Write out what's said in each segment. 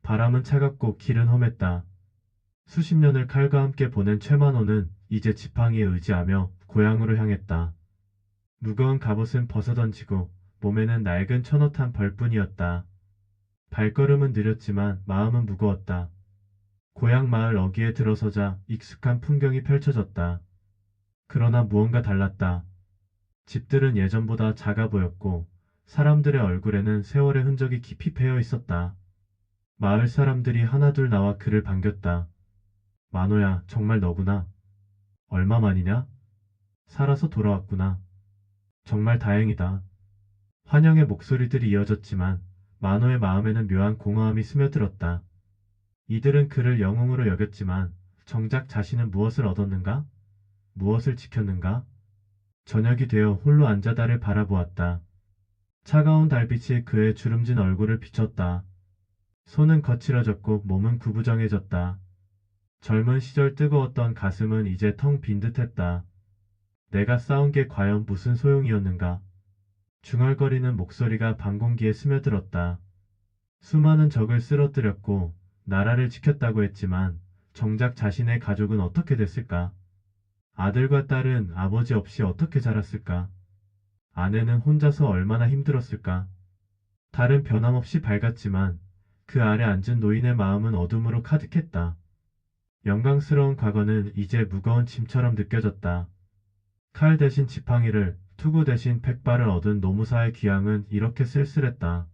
바람은 차갑고 길은 험했다. 수십 년을 칼과 함께 보낸 최만호는 이제 지팡이에 의지하며 고향으로 향했다. 무거운 갑옷은 벗어던지고 몸에는 낡은 천옷 한 벌뿐이었다. 발걸음은 느렸지만 마음은 무거웠다. 고향 마을 어귀에 들어서자 익숙한 풍경이 펼쳐졌다. 그러나 무언가 달랐다. 집들은 예전보다 작아 보였고 사람들의 얼굴에는 세월의 흔적이 깊이 패여 있었다. 마을 사람들이 하나둘 나와 그를 반겼다. 만호야, 정말 너구나. 얼마만이냐? 살아서 돌아왔구나. 정말 다행이다. 환영의 목소리들이 이어졌지만 만호의 마음에는 묘한 공허함이 스며들었다. 이들은 그를 영웅으로 여겼지만 정작 자신은 무엇을 얻었는가? 무엇을 지켰는가? 저녁이 되어 홀로 앉아 달을 바라보았다. 차가운 달빛이 그의 주름진 얼굴을 비췄다. 손은 거칠어졌고 몸은 구부정해졌다. 젊은 시절 뜨거웠던 가슴은 이제 텅 빈 듯했다. 내가 싸운 게 과연 무슨 소용이었는가? 중얼거리는 목소리가 밤 공기에 스며들었다. 수많은 적을 쓰러뜨렸고 나라를 지켰다고 했지만 정작 자신의 가족은 어떻게 됐을까? 아들과 딸은 아버지 없이 어떻게 자랐을까? 아내는 혼자서 얼마나 힘들었을까? 달은 변함없이 밝았지만 그 아래 앉은 노인의 마음은 어둠으로 가득했다. 영광스러운 과거는 이제 무거운 짐처럼 느껴졌다. 칼 대신 지팡이를, 투구 대신 백발을 얻은 노무사의 귀향은 이렇게 쓸쓸했다.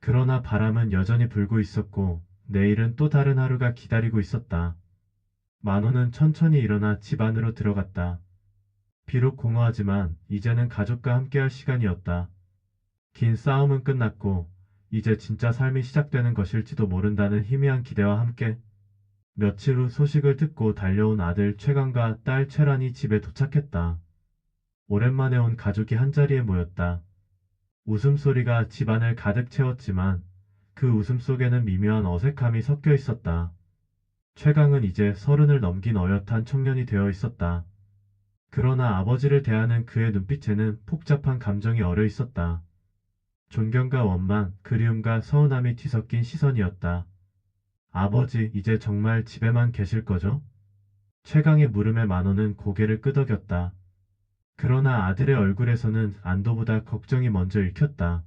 그러나 바람은 여전히 불고 있었고 내일은 또 다른 하루가 기다리고 있었다. 만호는 천천히 일어나 집 안으로 들어갔다. 비록 공허하지만 이제는 가족과 함께할 시간이었다. 긴 싸움은 끝났고 이제 진짜 삶이 시작되는 것일지도 모른다는 희미한 기대와 함께 며칠 후 소식을 듣고 달려온 아들 최강과 딸 최란이 집에 도착했다. 오랜만에 온 가족이 한자리에 모였다. 웃음소리가 집안을 가득 채웠지만 그 웃음 속에는 미묘한 어색함이 섞여 있었다. 최강은 이제 30을 넘긴 어엿한 청년이 되어 있었다. 그러나 아버지를 대하는 그의 눈빛에는 복잡한 감정이 어려 있었다. 존경과 원망, 그리움과 서운함이 뒤섞인 시선이었다. 아버지, 이제 정말 집에만 계실 거죠? 최강의 물음에 만호는 고개를 끄덕였다. 그러나 아들의 얼굴에서는 안도보다 걱정이 먼저 읽혔다.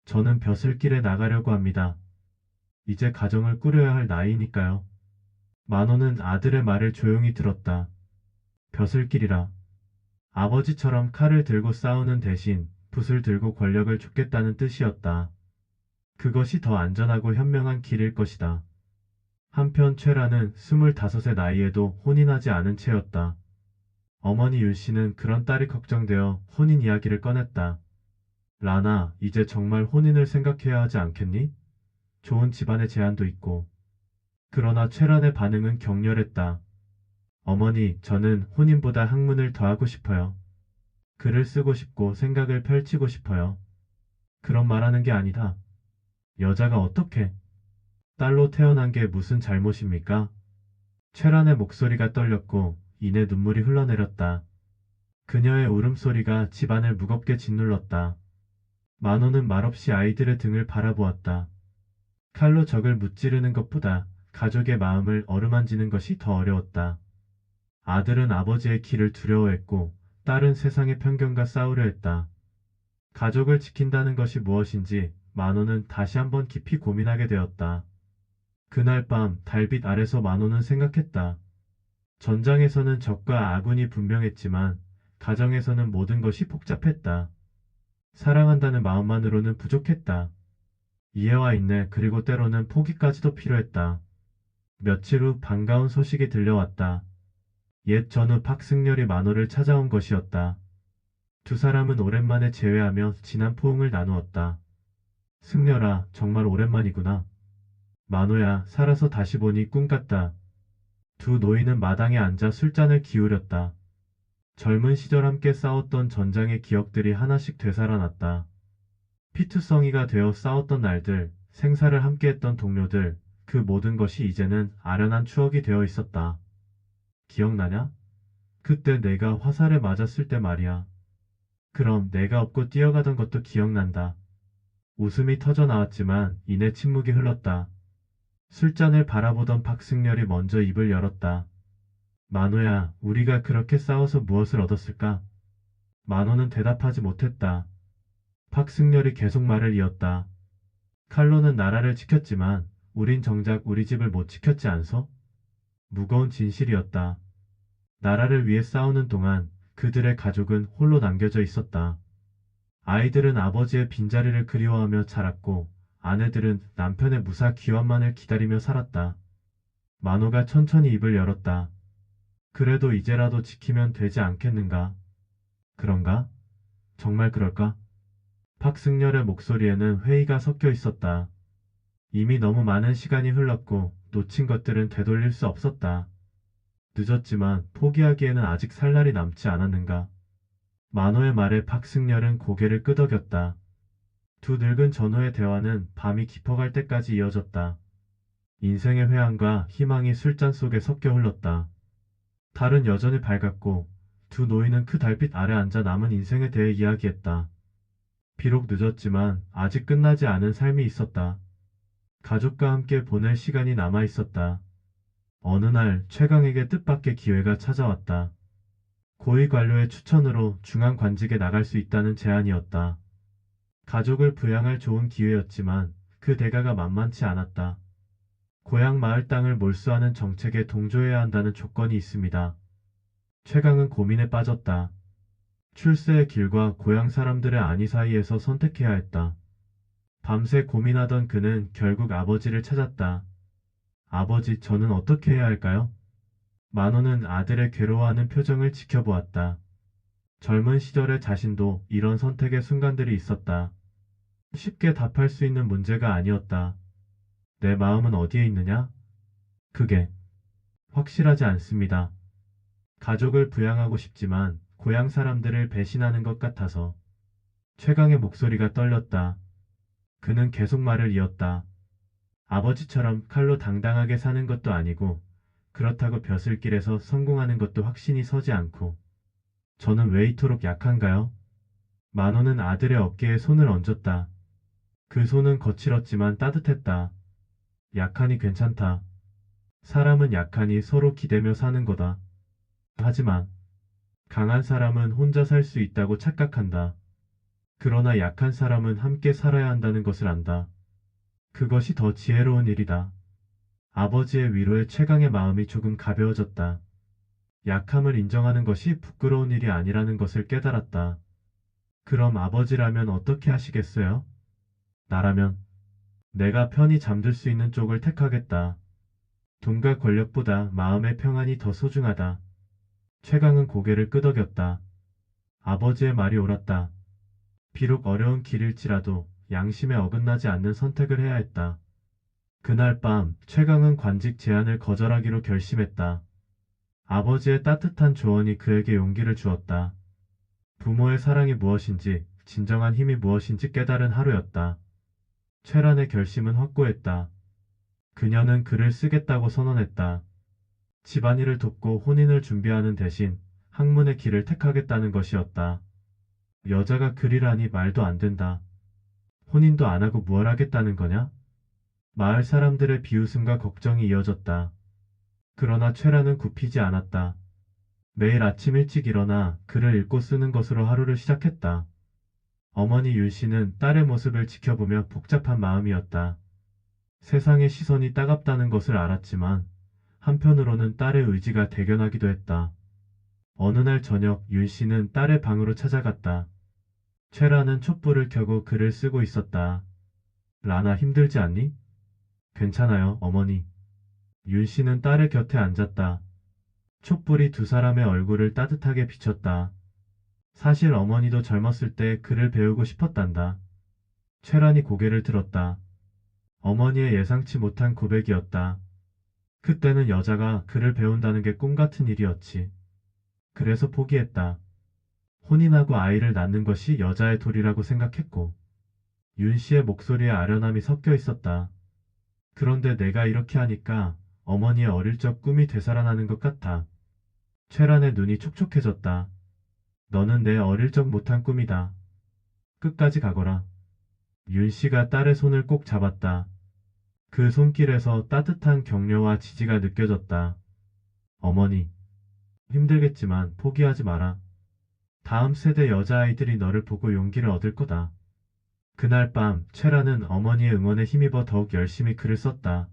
저는 벼슬길에 나가려고 합니다. 이제 가정을 꾸려야 할 나이니까요. 만호는 아들의 말을 조용히 들었다. 벼슬길이라. 아버지처럼 칼을 들고 싸우는 대신 붓을 들고 권력을 줍겠다는 뜻이었다. 그것이 더 안전하고 현명한 길일 것이다. 한편 최라는 25의 나이에도 혼인하지 않은 채였다. 어머니 윤씨는 그런 딸이 걱정되어 혼인 이야기를 꺼냈다. 라나, 이제 정말 혼인을 생각해야 하지 않겠니? 좋은 집안의 제안도 있고. 그러나 최란의 반응은 격렬했다. 어머니, 저는 혼인보다 학문을 더 하고 싶어요. 글을 쓰고 싶고 생각을 펼치고 싶어요. 그런 말하는 게 아니다. 여자가 어떻게? 딸로 태어난 게 무슨 잘못입니까? 최란의 목소리가 떨렸고 이내 눈물이 흘러내렸다. 그녀의 울음소리가 집안을 무겁게 짓눌렀다. 만호는 말없이 아이들의 등을 바라보았다. 칼로 적을 무찌르는 것보다 가족의 마음을 어루만지는 것이 더 어려웠다. 아들은 아버지의 길을 두려워했고 딸은 세상의 편견과 싸우려 했다. 가족을 지킨다는 것이 무엇인지 만호는 다시 한번 깊이 고민하게 되었다. 그날 밤 달빛 아래서 만호는 생각했다. 전장에서는 적과 아군이 분명했지만 가정에서는 모든 것이 복잡했다. 사랑한다는 마음만으로는 부족했다. 이해와 인내 그리고 때로는 포기까지도 필요했다. 며칠 후 반가운 소식이 들려왔다. 옛 전우 박승렬이 만호를 찾아온 것이었다. 두 사람은 오랜만에 재회하며 진한 포옹을 나누었다. 승렬아, 정말 오랜만이구나. 만호야, 살아서 다시 보니 꿈 같다. 두 노인은 마당에 앉아 술잔을 기울였다. 젊은 시절 함께 싸웠던 전장의 기억들이 하나씩 되살아났다. 피투성이가 되어 싸웠던 날들, 생사를 함께했던 동료들, 그 모든 것이 이제는 아련한 추억이 되어 있었다. 기억나냐? 그때 내가 화살에 맞았을 때 말이야. 그럼 내가 업고 뛰어가던 것도 기억난다. 웃음이 터져 나왔지만 이내 침묵이 흘렀다. 술잔을 바라보던 박승열이 먼저 입을 열었다. 만호야, 우리가 그렇게 싸워서 무엇을 얻었을까? 만호는 대답하지 못했다. 박승열이 계속 말을 이었다. 칼로는 나라를 지켰지만 우린 정작 우리 집을 못 지켰지 않소? 무거운 진실이었다. 나라를 위해 싸우는 동안 그들의 가족은 홀로 남겨져 있었다. 아이들은 아버지의 빈자리를 그리워하며 자랐고 아내들은 남편의 무사 귀환만을 기다리며 살았다. 만호가 천천히 입을 열었다. 그래도 이제라도 지키면 되지 않겠는가? 그런가? 정말 그럴까? 박승열의 목소리에는 회의가 섞여 있었다. 이미 너무 많은 시간이 흘렀고 놓친 것들은 되돌릴 수 없었다. 늦었지만 포기하기에는 아직 살 날이 남지 않았는가? 만호의 말에 박승열은 고개를 끄덕였다. 두 늙은 전우의 대화는 밤이 깊어갈 때까지 이어졌다. 인생의 회한과 희망이 술잔 속에 섞여 흘렀다. 달은 여전히 밝았고 두 노인은 그 달빛 아래 앉아 남은 인생에 대해 이야기했다. 비록 늦었지만 아직 끝나지 않은 삶이 있었다. 가족과 함께 보낼 시간이 남아 있었다. 어느 날 최강에게 뜻밖의 기회가 찾아왔다. 고위 관료의 추천으로 중앙관직에 나갈 수 있다는 제안이었다. 가족을 부양할 좋은 기회였지만 그 대가가 만만치 않았다. 고향 마을 땅을 몰수하는 정책에 동조해야 한다는 조건이 있습니다. 최강은 고민에 빠졌다. 출세의 길과 고향 사람들의 안위 사이에서 선택해야 했다. 밤새 고민하던 그는 결국 아버지를 찾았다. 아버지, 저는 어떻게 해야 할까요? 만호는 아들의 괴로워하는 표정을 지켜보았다. 젊은 시절의 자신도 이런 선택의 순간들이 있었다. 쉽게 답할 수 있는 문제가 아니었다. 내 마음은 어디에 있느냐? 그게 확실하지 않습니다. 가족을 부양하고 싶지만 고향 사람들을 배신하는 것 같아서. 최강의 목소리가 떨렸다. 그는 계속 말을 이었다. 아버지처럼 칼로 당당하게 사는 것도 아니고 그렇다고 벼슬길에서 성공하는 것도 확신이 서지 않고 저는 왜 이토록 약한가요? 만호는 아들의 어깨에 손을 얹었다. 그 손은 거칠었지만 따뜻했다. 약하니 괜찮다. 사람은 약하니 서로 기대며 사는 거다. 하지만 강한 사람은 혼자 살 수 있다고 착각한다. 그러나 약한 사람은 함께 살아야 한다는 것을 안다. 그것이 더 지혜로운 일이다. 아버지의 위로에 최강의 마음이 조금 가벼워졌다. 약함을 인정하는 것이 부끄러운 일이 아니라는 것을 깨달았다. 그럼 아버지라면 어떻게 하시겠어요? 나라면 내가 편히 잠들 수 있는 쪽을 택하겠다. 돈과 권력보다 마음의 평안이 더 소중하다. 최강은 고개를 끄덕였다. 아버지의 말이 옳았다. 비록 어려운 길일지라도 양심에 어긋나지 않는 선택을 해야 했다. 그날 밤 최강은 관직 제안을 거절하기로 결심했다. 아버지의 따뜻한 조언이 그에게 용기를 주었다. 부모의 사랑이 무엇인지, 진정한 힘이 무엇인지 깨달은 하루였다. 최란의 결심은 확고했다. 그녀는 글을 쓰겠다고 선언했다. 집안일을 돕고 혼인을 준비하는 대신 학문의 길을 택하겠다는 것이었다. 여자가 글이라니 말도 안 된다. 혼인도 안 하고 뭘 하겠다는 거냐? 마을 사람들의 비웃음과 걱정이 이어졌다. 그러나 최라는 굽히지 않았다. 매일 아침 일찍 일어나 글을 읽고 쓰는 것으로 하루를 시작했다. 어머니 윤 씨는 딸의 모습을 지켜보며 복잡한 마음이었다. 세상의 시선이 따갑다는 것을 알았지만 한편으로는 딸의 의지가 대견하기도 했다. 어느 날 저녁 윤 씨는 딸의 방으로 찾아갔다. 최라는 촛불을 켜고 글을 쓰고 있었다. 라나 힘들지 않니? 괜찮아요, 어머니. 윤 씨는 딸의 곁에 앉았다. 촛불이 두 사람의 얼굴을 따뜻하게 비췄다. 사실 어머니도 젊었을 때 글을 배우고 싶었단다. 최란이 고개를 들었다. 어머니의 예상치 못한 고백이었다. 그때는 여자가 글을 배운다는 게 꿈 같은 일이었지. 그래서 포기했다. 혼인하고 아이를 낳는 것이 여자의 도리라고 생각했고, 윤 씨의 목소리에 아련함이 섞여 있었다. 그런데 내가 이렇게 하니까 어머니의 어릴 적 꿈이 되살아나는 것 같아. 최란의 눈이 촉촉해졌다. 너는 내 어릴 적 못한 꿈이다. 끝까지 가거라. 윤 씨가 딸의 손을 꼭 잡았다. 그 손길에서 따뜻한 격려와 지지가 느껴졌다. 어머니, 힘들겠지만 포기하지 마라. 다음 세대 여자아이들이 너를 보고 용기를 얻을 거다. 그날 밤 최라는 어머니의 응원에 힘입어 더욱 열심히 글을 썼다.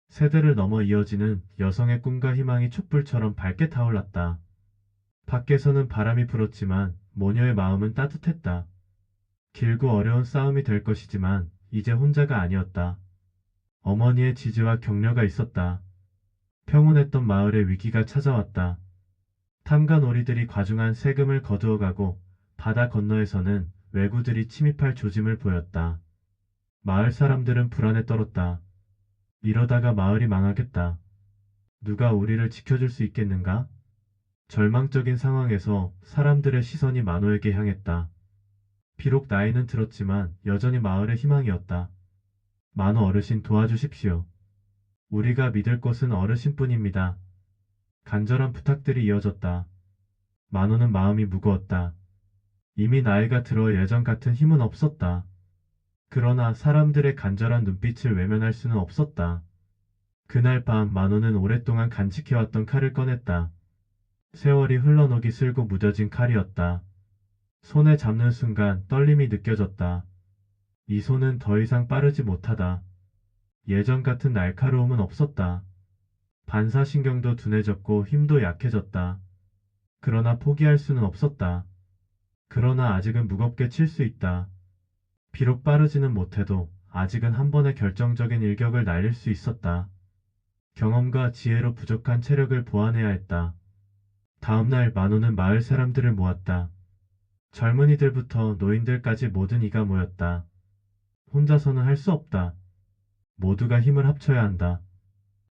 세대를 넘어 이어지는 여성의 꿈과 희망이 촛불처럼 밝게 타올랐다. 밖에서는 바람이 불었지만 모녀의 마음은 따뜻했다. 길고 어려운 싸움이 될 것이지만 이제 혼자가 아니었다. 어머니의 지지와 격려가 있었다. 평온했던 마을에 위기가 찾아왔다. 탐관오리들이 과중한 세금을 거두어가고 바다 건너에서는 왜구들이 침입할 조짐을 보였다. 마을 사람들은 불안에 떨었다. 이러다가 마을이 망하겠다. 누가 우리를 지켜줄 수 있겠는가? 절망적인 상황에서 사람들의 시선이 만호에게 향했다. 비록 나이는 들었지만 여전히 마을의 희망이었다. 만호 어르신 도와주십시오. 우리가 믿을 곳은 어르신뿐입니다. 간절한 부탁들이 이어졌다. 만호는 마음이 무거웠다. 이미 나이가 들어 예전 같은 힘은 없었다. 그러나 사람들의 간절한 눈빛을 외면할 수는 없었다. 그날 밤 만호는 오랫동안 간직해왔던 칼을 꺼냈다. 세월이 흘러녹이 쓸고 무뎌진 칼이었다. 손에 잡는 순간 떨림이 느껴졌다. 이 손은 더 이상 빠르지 못하다. 예전 같은 날카로움은 없었다. 반사신경도 둔해졌고 힘도 약해졌다. 그러나 포기할 수는 없었다. 그러나 아직은 무겁게 칠 수 있다. 비록 빠르지는 못해도 아직은 한 번의 결정적인 일격을 날릴 수 있었다. 경험과 지혜로 부족한 체력을 보완해야 했다. 다음날 만호는 마을 사람들을 모았다. 젊은이들부터 노인들까지 모든 이가 모였다. 혼자서는 할 수 없다. 모두가 힘을 합쳐야 한다.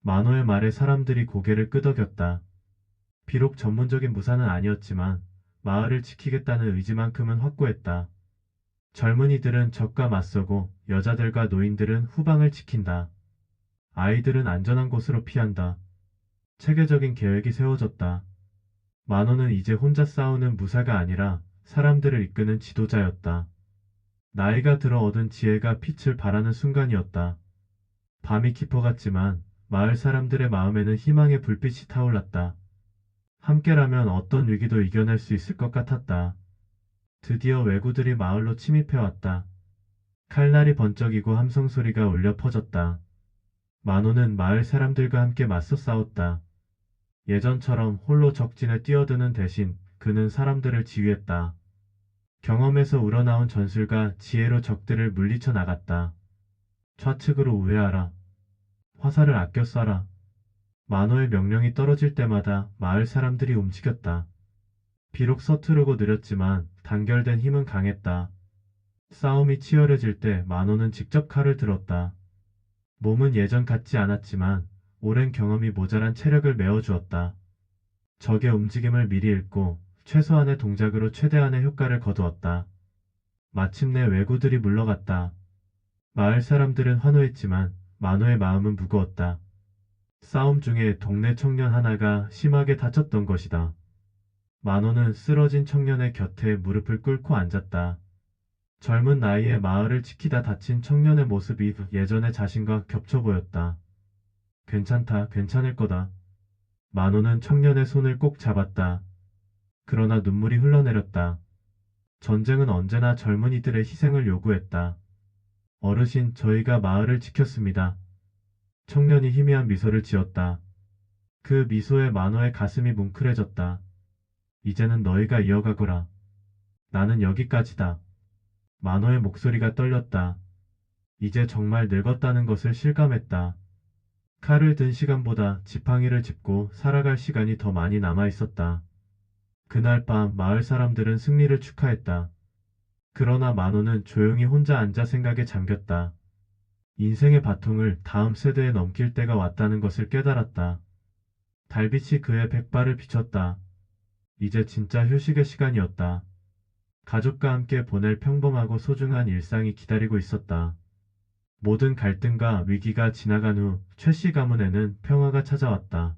만호의 말에 사람들이 고개를 끄덕였다. 비록 전문적인 무사는 아니었지만 마을을 지키겠다는 의지만큼은 확고했다. 젊은이들은 적과 맞서고 여자들과 노인들은 후방을 지킨다. 아이들은 안전한 곳으로 피한다. 체계적인 계획이 세워졌다. 만호는 이제 혼자 싸우는 무사가 아니라 사람들을 이끄는 지도자였다. 나이가 들어 얻은 지혜가 빛을 발하는 순간이었다. 밤이 깊어갔지만 마을 사람들의 마음에는 희망의 불빛이 타올랐다. 함께라면 어떤 위기도 이겨낼 수 있을 것 같았다. 드디어 왜구들이 마을로 침입해왔다. 칼날이 번쩍이고 함성 소리가 울려 퍼졌다. 만호는 마을 사람들과 함께 맞서 싸웠다. 예전처럼 홀로 적진에 뛰어드는 대신 그는 사람들을 지휘했다. 경험에서 우러나온 전술과 지혜로 적들을 물리쳐 나갔다. 좌측으로 우회하라. 화살을 아껴 쏴라. 만호의 명령이 떨어질 때마다 마을 사람들이 움직였다. 비록 서투르고 느렸지만 단결된 힘은 강했다. 싸움이 치열해질 때 만호는 직접 칼을 들었다. 몸은 예전 같지 않았지만 오랜 경험이 모자란 체력을 메워주었다. 적의 움직임을 미리 읽고 최소한의 동작으로 최대한의 효과를 거두었다. 마침내 왜구들이 물러갔다. 마을 사람들은 환호했지만 만호의 마음은 무거웠다. 싸움 중에 동네 청년 하나가 심하게 다쳤던 것이다. 만호는 쓰러진 청년의 곁에 무릎을 꿇고 앉았다. 젊은 나이에 마을을 지키다 다친 청년의 모습이 예전의 자신과 겹쳐 보였다. 괜찮다, 괜찮을 거다. 만호는 청년의 손을 꼭 잡았다. 그러나 눈물이 흘러내렸다. 전쟁은 언제나 젊은이들의 희생을 요구했다. 어르신, 저희가 마을을 지켰습니다. 청년이 희미한 미소를 지었다. 그 미소에 만호의 가슴이 뭉클해졌다. 이제는 너희가 이어가거라. 나는 여기까지다. 만호의 목소리가 떨렸다. 이제 정말 늙었다는 것을 실감했다. 칼을 든 시간보다 지팡이를 짚고 살아갈 시간이 더 많이 남아 있었다. 그날 밤 마을 사람들은 승리를 축하했다. 그러나 만호는 조용히 혼자 앉아 생각에 잠겼다. 인생의 바통을 다음 세대에 넘길 때가 왔다는 것을 깨달았다. 달빛이 그의 백발을 비췄다. 이제 진짜 휴식의 시간이었다. 가족과 함께 보낼 평범하고 소중한 일상이 기다리고 있었다. 모든 갈등과 위기가 지나간 후 최 씨 가문에는 평화가 찾아왔다.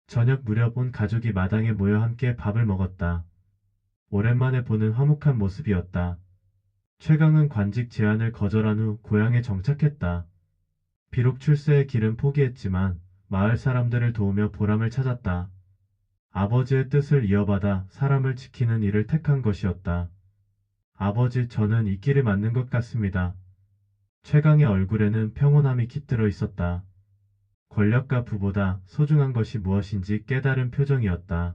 저녁 무렵 온 가족이 마당에 모여 함께 밥을 먹었다. 오랜만에 보는 화목한 모습이었다. 최강은 관직 제안을 거절한 후 고향에 정착했다. 비록 출세의 길은 포기했지만 마을 사람들을 도우며 보람을 찾았다. 아버지의 뜻을 이어받아 사람을 지키는 일을 택한 것이었다. 아버지, 저는 이 길이 맞는 것 같습니다. 최강의 얼굴에는 평온함이 깃들어 있었다. 권력과 부보다 소중한 것이 무엇인지 깨달은 표정이었다.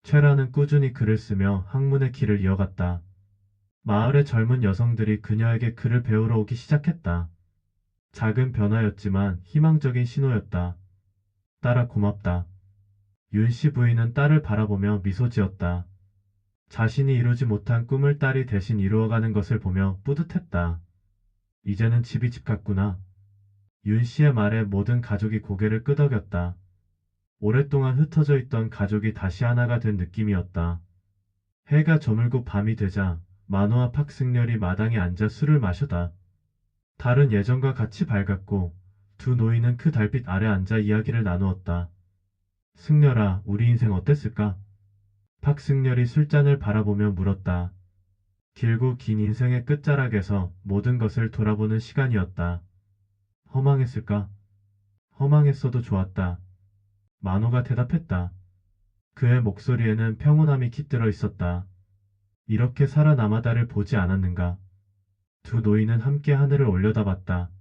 최라는 꾸준히 글을 쓰며 학문의 길을 이어갔다. 마을의 젊은 여성들이 그녀에게 글을 배우러 오기 시작했다. 작은 변화였지만 희망적인 신호였다. 딸아, 고맙다. 윤 씨 부인은 딸을 바라보며 미소 지었다. 자신이 이루지 못한 꿈을 딸이 대신 이루어가는 것을 보며 뿌듯했다. 이제는 집이 집 같구나. 윤 씨의 말에 모든 가족이 고개를 끄덕였다. 오랫동안 흩어져 있던 가족이 다시 하나가 된 느낌이었다. 해가 저물고 밤이 되자 만호와 팍승렬이 마당에 앉아 술을 마셔다. 달은 예전과 같이 밝았고 두 노인은 그 달빛 아래 앉아 이야기를 나누었다. 승렬아, 우리 인생 어땠을까? 팍승렬이 술잔을 바라보며 물었다. 길고 긴 인생의 끝자락에서 모든 것을 돌아보는 시간이었다. 허망했을까? 허망했어도 좋았다. 만호가 대답했다. 그의 목소리에는 평온함이 깃들어 있었다. 이렇게 살아남아다를 보지 않았는가? 두 노인은 함께 하늘을 올려다봤다.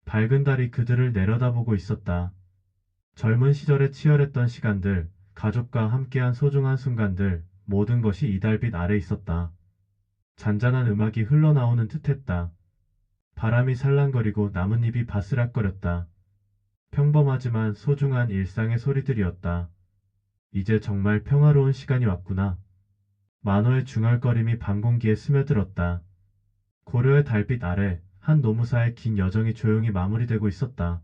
밝은 달이 그들을 내려다보고 있었다. 젊은 시절에 치열했던 시간들, 가족과 함께한 소중한 순간들, 모든 것이 이 달빛 아래 있었다. 잔잔한 음악이 흘러나오는 듯했다. 바람이 살랑거리고 나뭇잎이 바스락거렸다. 평범하지만 소중한 일상의 소리들이었다. 이제 정말 평화로운 시간이 왔구나. 만호의 중얼거림이 밤 공기에 스며들었다. 고려의 달빛 아래 한 노무사의 긴 여정이 조용히 마무리되고 있었다.